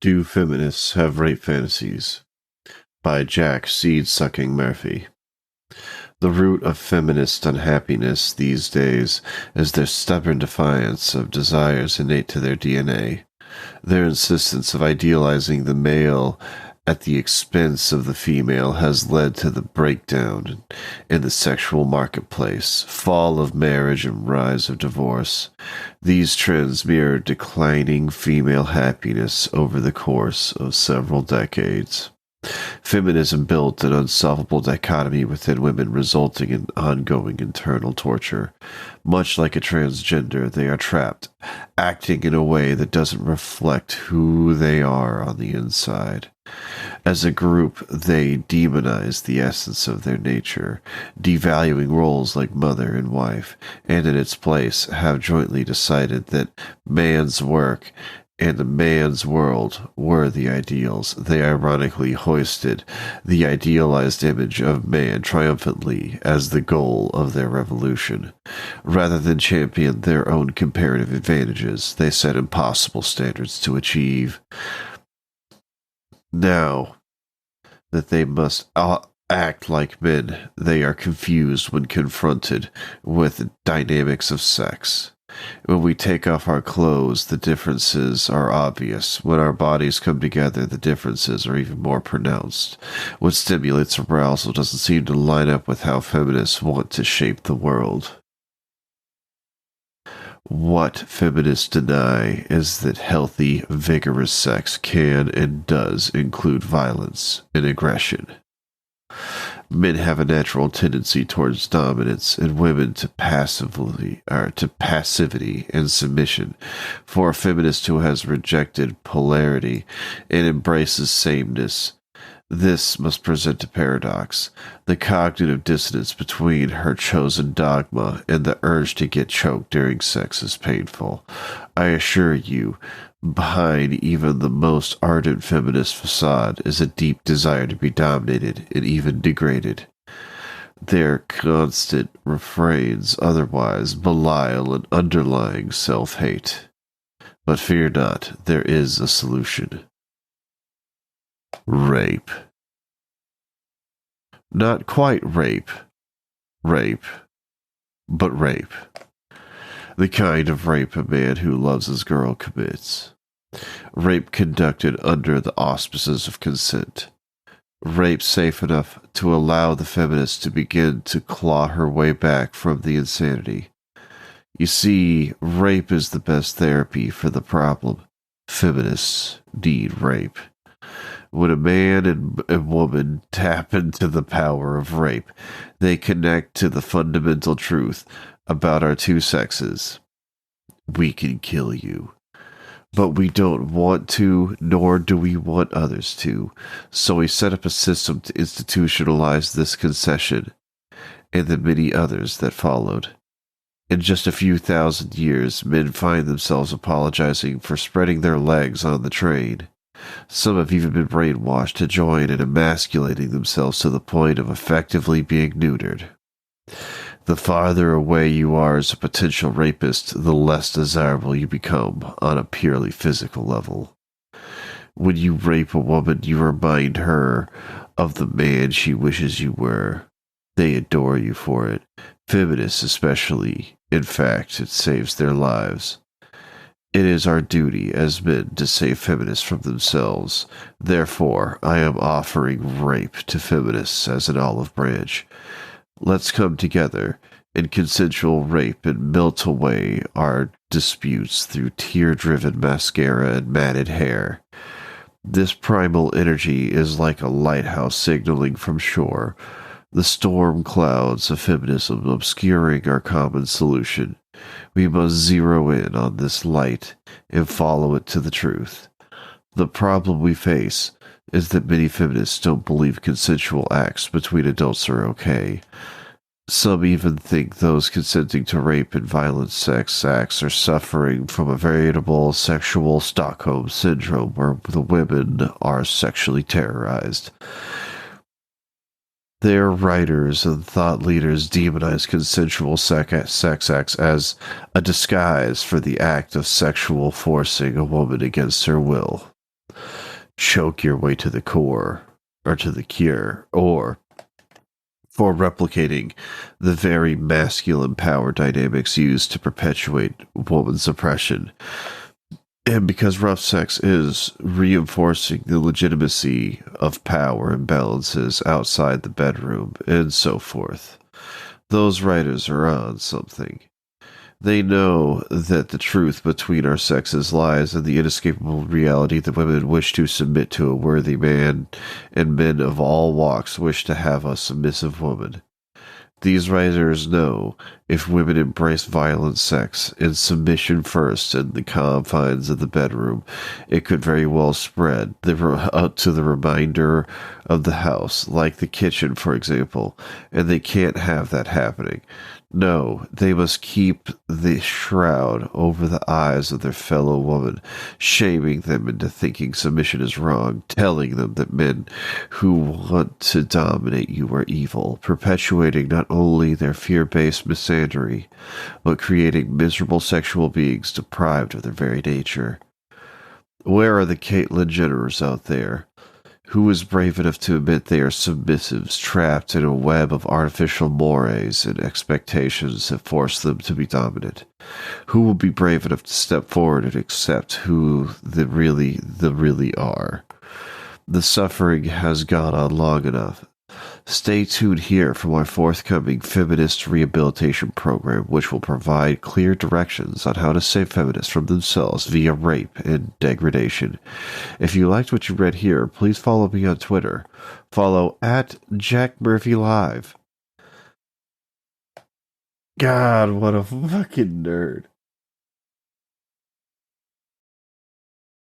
Do Feminists Have Rape Fantasies? By Jack Seed-Sucking Murphy. The root of feminist unhappiness these days is their stubborn defiance of desires innate to their DNA, their insistence of idealizing the male at the expense of the female has led to the breakdown in the sexual marketplace, fall of marriage, and rise of divorce. These trends mirror declining female happiness over the course of several decades. Feminism built an unsolvable dichotomy within women, resulting in ongoing internal torture. Much like a transgender, they are trapped, acting in a way that doesn't reflect who they are on the inside. As a group, they demonize the essence of their nature, devaluing roles like mother and wife, and in its place have jointly decided that man's work and a man's world were the ideals. They ironically hoisted the idealized image of man triumphantly as the goal of their revolution. Rather than champion their own comparative advantages, they set impossible standards to achieve. Now that they must act like men, they are confused when confronted with the dynamics of sex. When we take off our clothes, the differences are obvious. When our bodies come together, the differences are even more pronounced. What stimulates arousal doesn't seem to line up with how feminists want to shape the world. What feminists deny is that healthy, vigorous sex can and does include violence and aggression. Men have a natural tendency towards dominance, and women to passivity and submission. For a feminist who has rejected polarity and embraces sameness, this must present a paradox. The cognitive dissonance between her chosen dogma and the urge to get choked during sex is painful. I assure you, behind even the most ardent feminist facade is a deep desire to be dominated and even degraded. Their constant refrains otherwise belial an underlying self-hate. But fear not, there is a solution. Rape. Not quite rape, but rape. The kind of rape a man who loves his girl commits. Rape conducted under the auspices of consent. Rape safe enough to allow the feminist to begin to claw her way back from the insanity. You see, rape is the best therapy for the problem. Feminists need rape. When a man and a woman tap into the power of rape, they connect to the fundamental truth about our two sexes. We can kill you. But we don't want to, nor do we want others to. So we set up a system to institutionalize this concession, and the many others that followed. In just a few thousand years, men find themselves apologizing for spreading their legs on the train. Some have even been brainwashed to join in emasculating themselves to the point of effectively being neutered. The farther away you are as a potential rapist, the less desirable you become on a purely physical level. When you rape a woman, you remind her of the man she wishes you were. They adore you for it. Feminists especially. In fact, it saves their lives. It is our duty as men to save feminists from themselves. Therefore, I am offering rape to feminists as an olive branch. Let's come together in consensual rape and melt away our disputes through tear-driven mascara and matted hair. This primal energy is like a lighthouse signaling from shore, the storm clouds of feminism obscuring our common solution. We must zero in on this light and follow it to the truth. The problem we face is that many feminists don't believe consensual acts between adults are okay. Some even think those consenting to rape and violent sex acts are suffering from a veritable sexual Stockholm syndrome where the women are sexually terrorized. Their writers and thought leaders demonize consensual sex acts as a disguise for the act of sexual forcing a woman against her will. choke your way to the core or to the cure, or for replicating the very masculine power dynamics used to perpetuate woman's oppression. And because rough sex is reinforcing the legitimacy of power imbalances outside the bedroom and so forth, those writers are on something. They know that the truth between our sexes lies in the inescapable reality that women wish to submit to a worthy man, and men of all walks wish to have a submissive woman. These writers know if women embrace violent sex and submission first in the confines of the bedroom, it could very well spread out to the remainder of the house, like the kitchen, for example, and they can't have that happening. No, they must keep the shroud over the eyes of their fellow woman, shaming them into thinking submission is wrong, telling them that men who want to dominate you are evil, perpetuating not only their fear-based misandry, but creating miserable sexual beings deprived of their very nature. Where are the Caitlyn Jenners out there? Who is brave enough to admit they are submissives trapped in a web of artificial mores and expectations that force them to be dominant? Who will be brave enough to step forward and accept who they really are? The suffering has gone on long enough. Stay tuned here for my forthcoming feminist rehabilitation program, which will provide clear directions on how to save feminists from themselves via rape and degradation. If you liked what you read here, please follow me on Twitter. Follow at Jack Murphy Live. God, what a fucking nerd.